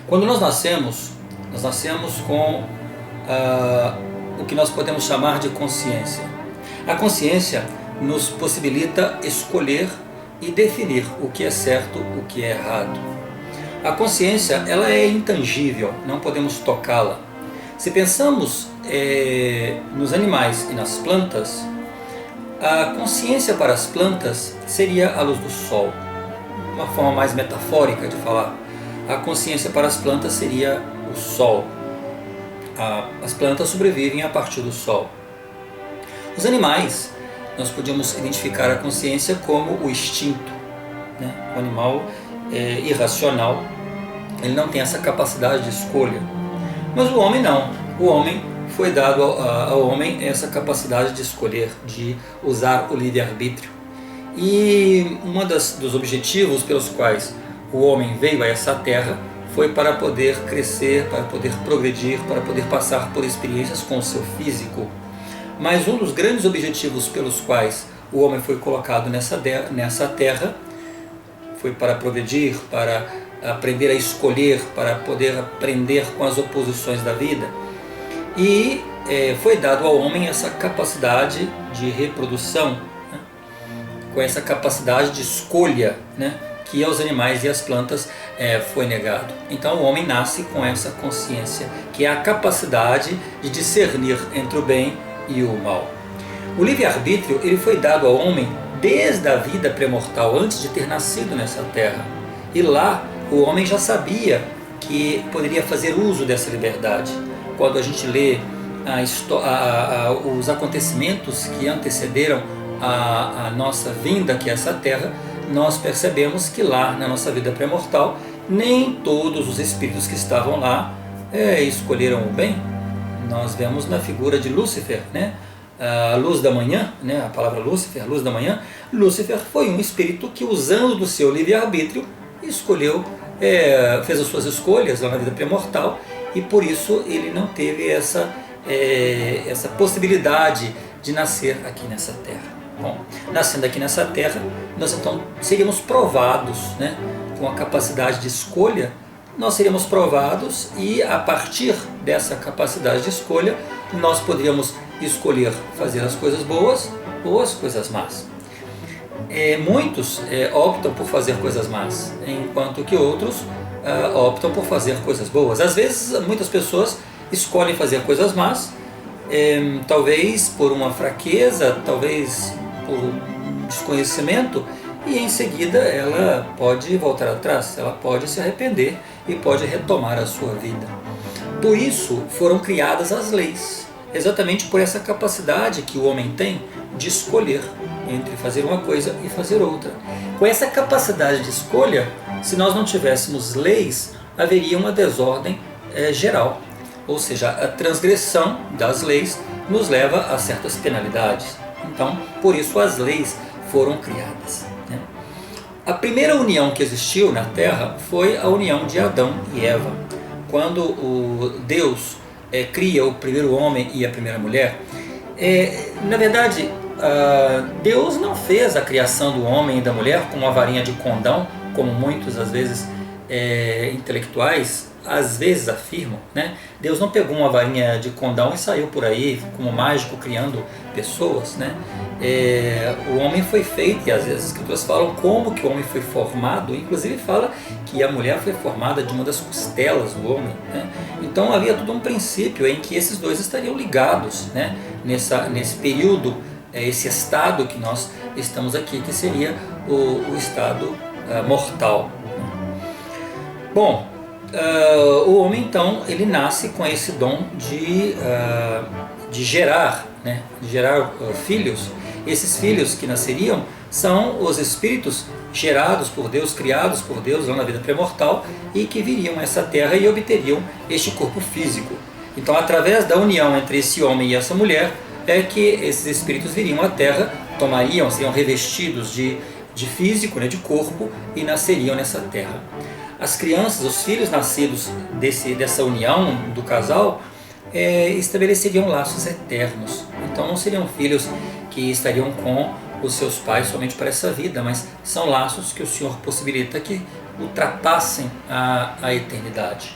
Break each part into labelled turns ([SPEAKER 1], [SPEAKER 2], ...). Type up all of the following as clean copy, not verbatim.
[SPEAKER 1] Quando nós nascemos com o que nós podemos chamar de consciência. A consciência nos possibilita escolher e definir o que é certo, o que é errado. A consciência, ela é intangível, não podemos tocá-la. Se pensamos nos animais e nas plantas, a consciência para as plantas seria a luz do sol. Uma forma mais metafórica de falar. A consciência para as plantas seria o sol. As plantas sobrevivem a partir do sol. Os animais, nós podíamos identificar a consciência como o instinto, né? O animal é irracional, ele não tem essa capacidade de escolha. Mas o homem não. O homem foi dado ao homem essa capacidade de escolher, de usar o livre-arbítrio. E dos objetivos pelos quais o homem veio a essa terra foi para poder crescer, para poder progredir, para poder passar por experiências com o seu físico. Mas um dos grandes objetivos pelos quais o homem foi colocado nessa terra foi para progredir, para aprender a escolher, para poder aprender com as oposições da vida. E foi dado ao homem essa capacidade de reprodução, né? Com essa capacidade de escolha, né? Que aos animais e às plantas foi negado. Então o homem nasce com essa consciência, que é a capacidade de discernir entre o bem e o mal. O livre-arbítrio ele foi dado ao homem desde a vida pré-mortal, antes de ter nascido nessa terra. E lá o homem já sabia que poderia fazer uso dessa liberdade. Quando a gente lê os acontecimentos que antecederam a nossa vinda aqui a essa terra, nós percebemos que lá na nossa vida pré-mortal, nem todos os espíritos que estavam lá escolheram o bem. Nós vemos na figura de Lúcifer, né? A luz da manhã, né? A palavra Lúcifer, a luz da manhã. Lúcifer foi um espírito que, usando do seu livre-arbítrio, escolheu, fez as suas escolhas lá na vida pré-mortal, e por isso ele não teve essa possibilidade de nascer aqui nessa terra. Bom, nascendo aqui nessa terra, nós então seríamos provados, né? Com a capacidade de escolha, nós seríamos provados, e a partir dessa capacidade de escolha, nós poderíamos escolher fazer as coisas boas ou as coisas más. Muitos optam por fazer coisas más, enquanto que outros optam por fazer coisas boas. Às vezes, muitas pessoas escolhem fazer coisas más, talvez por uma fraqueza, talvez por desconhecimento, e em seguida ela pode voltar atrás, ela pode se arrepender e pode retomar a sua vida. Por isso foram criadas as leis, exatamente por essa capacidade que o homem tem de escolher entre fazer uma coisa e fazer outra. Com essa capacidade de escolha, se nós não tivéssemos leis, haveria uma desordem geral, ou seja, a transgressão das leis nos leva a certas penalidades. Então, por isso as leis foram criadas, né? A primeira união que existiu na Terra foi a união de Adão e Eva. Quando o Deus cria o primeiro homem e a primeira mulher, na verdade, Deus não fez a criação do homem e da mulher com uma varinha de condão, como muitos, às vezes, intelectuais às vezes afirmam, né? Deus não pegou uma varinha de condão e saiu por aí como mágico criando pessoas, né? O homem foi feito, e às vezes as escrituras falam como que o homem foi formado, inclusive fala que a mulher foi formada de uma das costelas do homem, né? Então havia todo um princípio em que esses dois estariam ligados, né? Nesse período, esse estado que nós estamos aqui, que seria o estado mortal. Bom, o homem então ele nasce com esse dom de gerar, né? De gerar filhos. Esses filhos que nasceriam são os espíritos gerados por Deus, criados por Deus lá na vida pré-mortal, e que viriam a essa terra e obteriam este corpo físico. Então, através da união entre esse homem e essa mulher, é que esses espíritos viriam à terra, seriam revestidos de físico, né, de corpo, e nasceriam nessa terra. As crianças, os filhos nascidos dessa união do casal, estabeleceriam laços eternos. Então não seriam filhos que estariam com os seus pais somente para essa vida, mas são laços que o Senhor possibilita que ultrapassem a eternidade.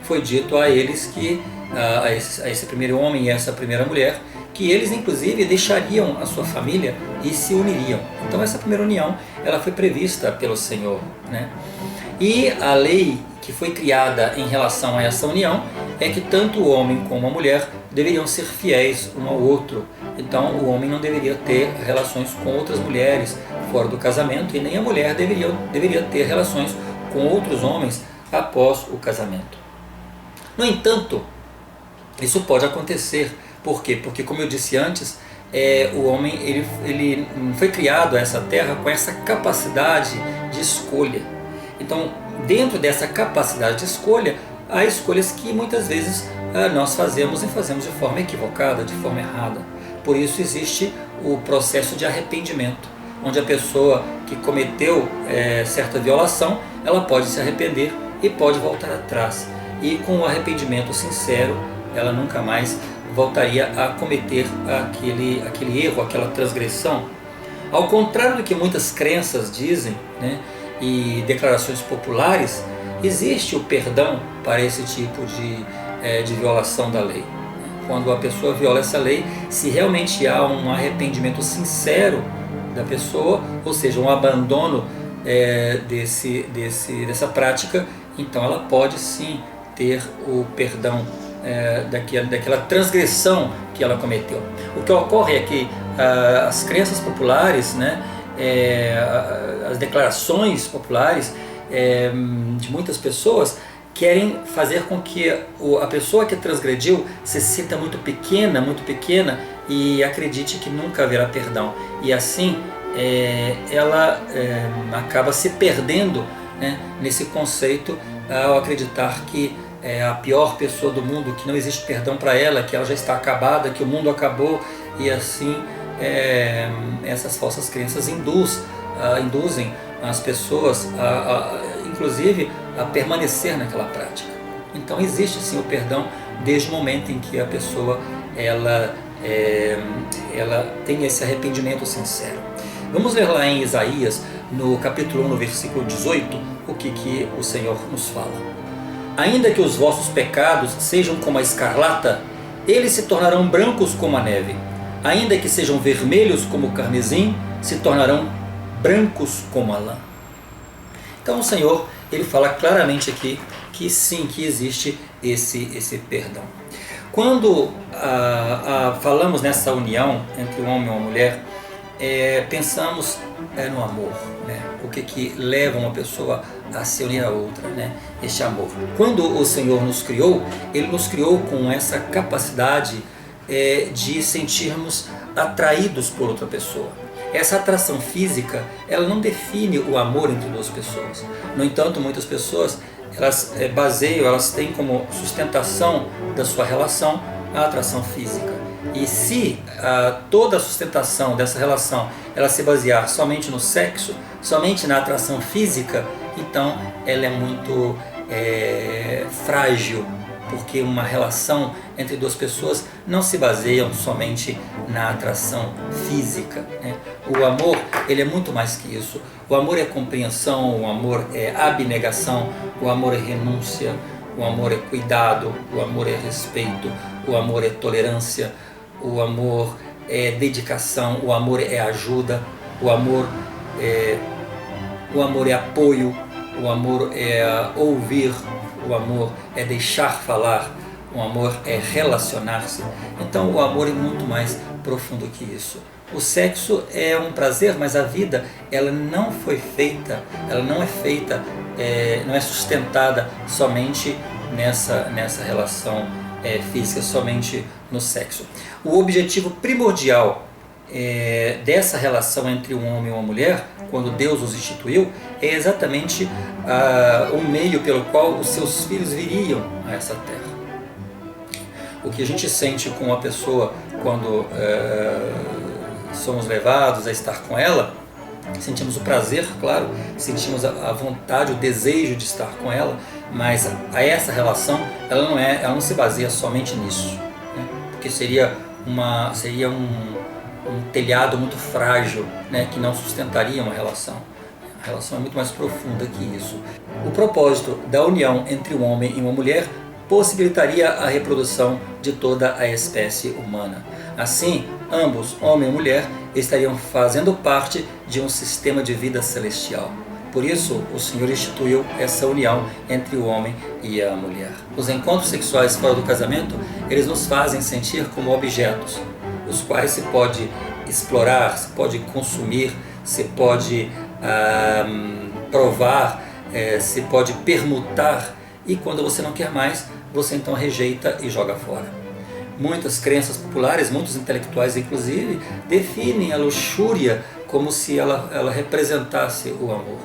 [SPEAKER 1] Foi dito a eles que, a esse primeiro homem e essa primeira mulher, que eles inclusive deixariam a sua família e se uniriam. Então essa primeira união, ela foi prevista pelo Senhor, né? E a lei que foi criada em relação a essa união é que tanto o homem como a mulher deveriam ser fiéis um ao outro. Então o homem não deveria ter relações com outras mulheres fora do casamento e nem a mulher deveria ter relações com outros homens após o casamento. No entanto, isso pode acontecer. Por quê? Porque, como eu disse antes, o homem ele foi criado a essa terra com essa capacidade de escolha. Então, dentro dessa capacidade de escolha, há escolhas que muitas vezes nós fazemos e fazemos de forma equivocada, de forma errada. Por isso existe o processo de arrependimento, onde a pessoa que cometeu certa violação, ela pode se arrepender e pode voltar atrás. E com o arrependimento sincero, ela nunca mais voltaria a cometer aquele erro, aquela transgressão. Ao contrário do que muitas crenças dizem, né, e declarações populares, existe o perdão para esse tipo de violação da lei. Quando a pessoa viola essa lei, se realmente há um arrependimento sincero da pessoa, ou seja, um abandono dessa prática, então ela pode sim ter o perdão daquela transgressão que ela cometeu. O que ocorre é que as crenças populares, né, as declarações populares de muitas pessoas querem fazer com que a pessoa que transgrediu se sinta muito pequena e acredite que nunca haverá perdão. E assim ela acaba se perdendo, né, nesse conceito ao acreditar que é a pior pessoa do mundo, que não existe perdão para ela, que ela já está acabada, que o mundo acabou, e assim essas falsas crenças induzem as pessoas, inclusive, a permanecer naquela prática. Então existe sim o perdão desde o momento em que a pessoa ela tem esse arrependimento sincero. Vamos ler lá em Isaías, no capítulo 1, no versículo 18, o que o Senhor nos fala. Ainda que os vossos pecados sejam como a escarlata, eles se tornarão brancos como a neve. Ainda que sejam vermelhos como o carmesim, se tornarão brancos como a lã. Então o Senhor, ele fala claramente aqui que sim, que existe esse perdão. Quando falamos nessa união entre um homem e uma mulher, pensamos no amor, né? O que leva uma pessoa a se unir a outra, né? Este amor. Quando o Senhor nos criou, Ele nos criou com essa capacidade de sentirmos atraídos por outra pessoa. Essa atração física, ela não define o amor entre duas pessoas. No entanto, muitas pessoas, elas têm como sustentação da sua relação a atração física. E se toda a sustentação dessa relação ela se basear somente no sexo, somente na atração física, então ela é muito frágil, porque uma relação entre duas pessoas não se baseia somente na atração física, né? O amor, ele é muito mais que isso. O amor é compreensão, o amor é abnegação, o amor é renúncia, o amor é cuidado, o amor é respeito, o amor é tolerância, o amor é dedicação, o amor é ajuda, o amor é apoio, o amor é ouvir, o amor é deixar falar, o amor é relacionar-se. Então o amor é muito mais profundo que isso. O sexo é um prazer, mas a vida ela não foi feita, ela não é feita, não é sustentada somente nessa relação física, somente no sexo. O objetivo primordial dessa relação entre um homem e uma mulher, quando Deus os instituiu, é exatamente o meio pelo qual os seus filhos viriam a essa terra. O que a gente sente com uma pessoa quando somos levados a estar com ela, sentimos o prazer, claro, sentimos a vontade, o desejo de estar com ela, mas essa relação ela não se baseia somente nisso, né? Porque seria um telhado muito frágil, né, que não sustentaria uma relação. A A relação é muito mais profunda que isso. O propósito da união entre um homem e uma mulher possibilitaria a reprodução de toda a espécie humana. Assim, ambos, homem e mulher, estariam fazendo parte de um sistema de vida celestial. Por isso, o Senhor instituiu essa união entre o homem e a mulher. Os encontros sexuais fora do casamento, eles nos fazem sentir como objetos, os quais se pode explorar, se pode consumir, se pode provar, se pode permutar, e quando você não quer mais, você então rejeita e joga fora. Muitas crenças populares, muitos intelectuais inclusive, definem a luxúria como se ela representasse o amor.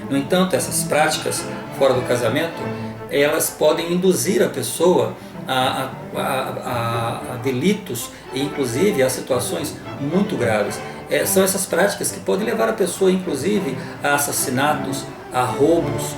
[SPEAKER 1] No entanto, essas práticas fora do casamento, elas podem induzir a pessoa a delitos e inclusive a situações muito graves. São essas práticas que podem levar a pessoa inclusive a assassinatos, a roubos,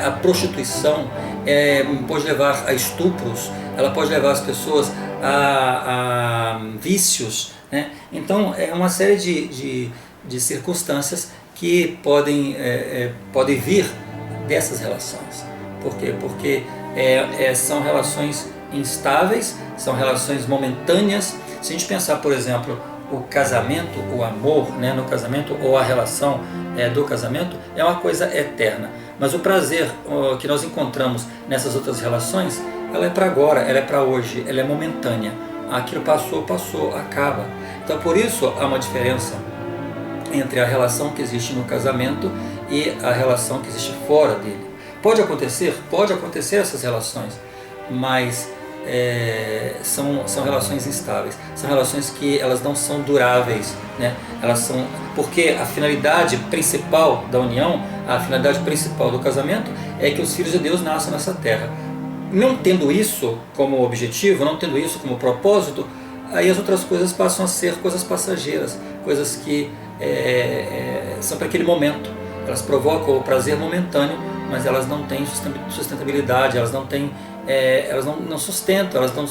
[SPEAKER 1] a prostituição, pode levar a estupros, ela pode levar as pessoas a vícios, né? Então é uma série de circunstâncias que podem vir dessas relações. Por quê? Porque são relações instáveis, são relações momentâneas. Se a gente pensar, por exemplo, o casamento, o amor, né, no casamento, ou a relação do casamento, é uma coisa eterna. Mas o prazer que nós encontramos nessas outras relações, ela é para agora, ela é para hoje, ela é momentânea. Aquilo passou, acaba. Então por isso há uma diferença entre a relação que existe no casamento e a relação que existe fora dele. Pode acontecer essas relações, mas são relações instáveis, são relações que elas não são duráveis, né? Porque a finalidade principal da união, a finalidade principal do casamento é que os filhos de Deus nasçam nessa terra. Não tendo isso como objetivo, não tendo isso como propósito, aí as outras coisas passam a ser coisas passageiras, coisas que são para aquele momento. Elas provocam o prazer momentâneo, mas elas não têm sustentabilidade, elas não têm, elas não sustentam, elas não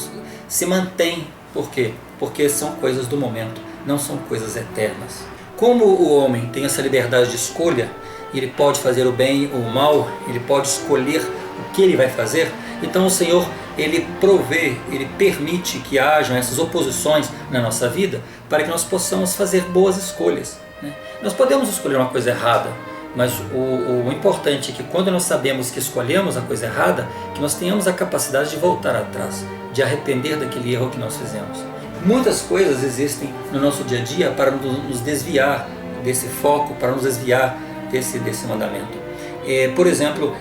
[SPEAKER 1] se mantêm. Por quê? Porque são coisas do momento, não são coisas eternas. Como o homem tem essa liberdade de escolha, ele pode fazer o bem ou o mal, ele pode escolher o que ele vai fazer, então o Senhor, ele provê, ele permite que hajam essas oposições na nossa vida para que nós possamos fazer boas escolhas, né? Nós podemos escolher uma coisa errada, mas o importante é que quando nós sabemos que escolhemos a coisa errada, que nós tenhamos a capacidade de voltar atrás, de arrepender daquele erro que nós fizemos. Muitas coisas existem no nosso dia a dia para nos desviar desse foco, para nos desviar desse mandamento. Por exemplo,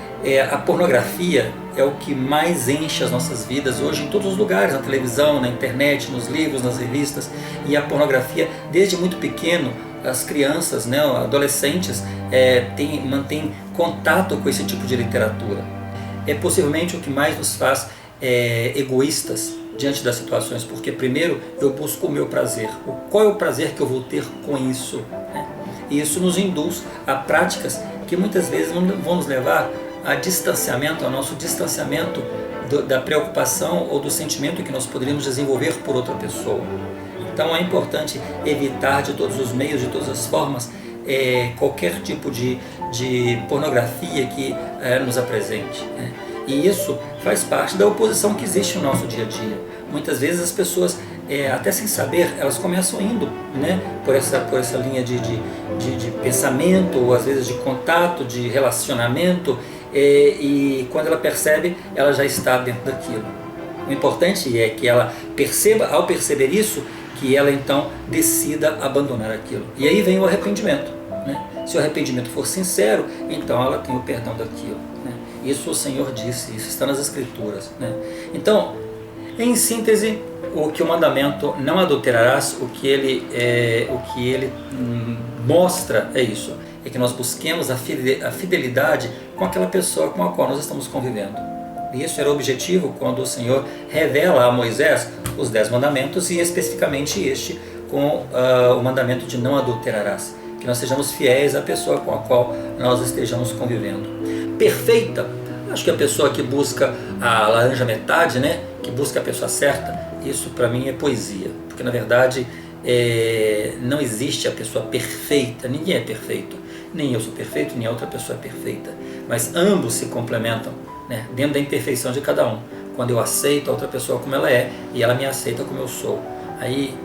[SPEAKER 1] a pornografia é o que mais enche as nossas vidas hoje em todos os lugares, na televisão, na internet, nos livros, nas revistas. E a pornografia, desde muito pequeno, as crianças, né, adolescentes, mantêm contato com esse tipo de literatura. É possivelmente o que mais nos faz egoístas diante das situações, porque primeiro eu busco o meu prazer. Qual é o prazer que eu vou ter com isso, né? E isso nos induz a práticas que muitas vezes vão nos levar ao nosso distanciamento da preocupação ou do sentimento que nós poderíamos desenvolver por outra pessoa. Então é importante evitar de todos os meios, de todas as formas, qualquer tipo de pornografia que nos apresente, né? E isso faz parte da oposição que existe no nosso dia a dia. Muitas vezes as pessoas, até sem saber, elas começam indo, né, por essa linha de pensamento, ou às vezes de contato, de relacionamento, e quando ela percebe, ela já está dentro daquilo. O importante é que ela perceba, ao perceber isso, que ela então decida abandonar aquilo. E aí vem o arrependimento, né? Se o arrependimento for sincero, então ela tem o perdão daquilo, né? Isso o Senhor disse, isso está nas Escrituras, né? Então, em síntese, o que o mandamento não adulterarás, o que ele mostra é isso, é que nós busquemos a fidelidade com aquela pessoa com a qual nós estamos convivendo. E isso era o objetivo quando o Senhor revela a Moisés os 10 mandamentos, e especificamente este com o mandamento de não adulterarás, que nós sejamos fiéis à pessoa com a qual nós estejamos convivendo. Perfeita, acho que a pessoa que busca a laranja metade, né, que busca a pessoa certa, isso para mim é poesia, porque na verdade não existe a pessoa perfeita, ninguém é perfeito. Nem eu sou perfeito, nem a outra pessoa é perfeita. Mas ambos se complementam, né? Dentro da imperfeição de cada um. Quando eu aceito a outra pessoa como ela é e ela me aceita como eu sou. Aí,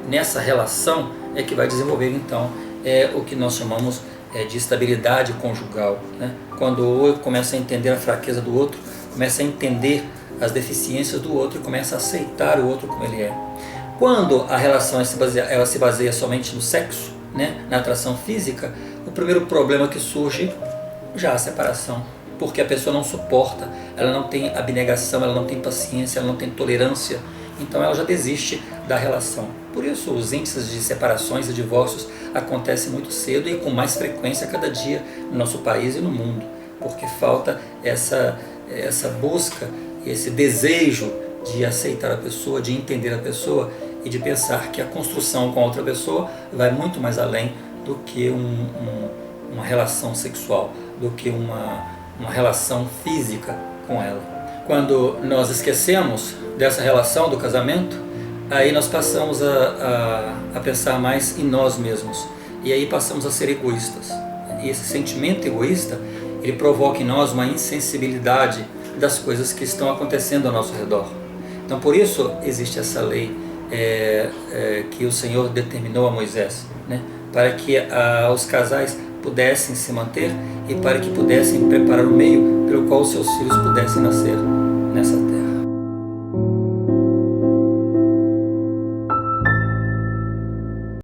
[SPEAKER 1] nessa relação é que vai desenvolver então o que nós chamamos de estabilidade conjugal, né? Quando eu começo a entender a fraqueza do outro, começo a entender as deficiências do outro e começo a aceitar o outro como ele é. Quando a relação ela se baseia somente no sexo, né, na atração física, o primeiro problema que surge já é a separação, porque a pessoa não suporta, ela não tem abnegação, ela não tem paciência, ela não tem tolerância, então ela já desiste da relação. Por isso os índices de separações e divórcios acontecem muito cedo e com mais frequência a cada dia no nosso país e no mundo, porque falta essa busca, esse desejo de aceitar a pessoa, de entender a pessoa e de pensar que a construção com a outra pessoa vai muito mais além do que uma relação sexual, do que uma relação física com ela. Quando nós esquecemos dessa relação do casamento, aí nós passamos a pensar mais em nós mesmos e aí passamos a ser egoístas. E esse sentimento egoísta, ele provoca em nós uma insensibilidade das coisas que estão acontecendo ao nosso redor. Então por isso existe essa lei que o Senhor determinou a Moisés, né? Para que os casais pudessem se manter e para que pudessem preparar o meio pelo qual os seus filhos pudessem nascer nessa terra.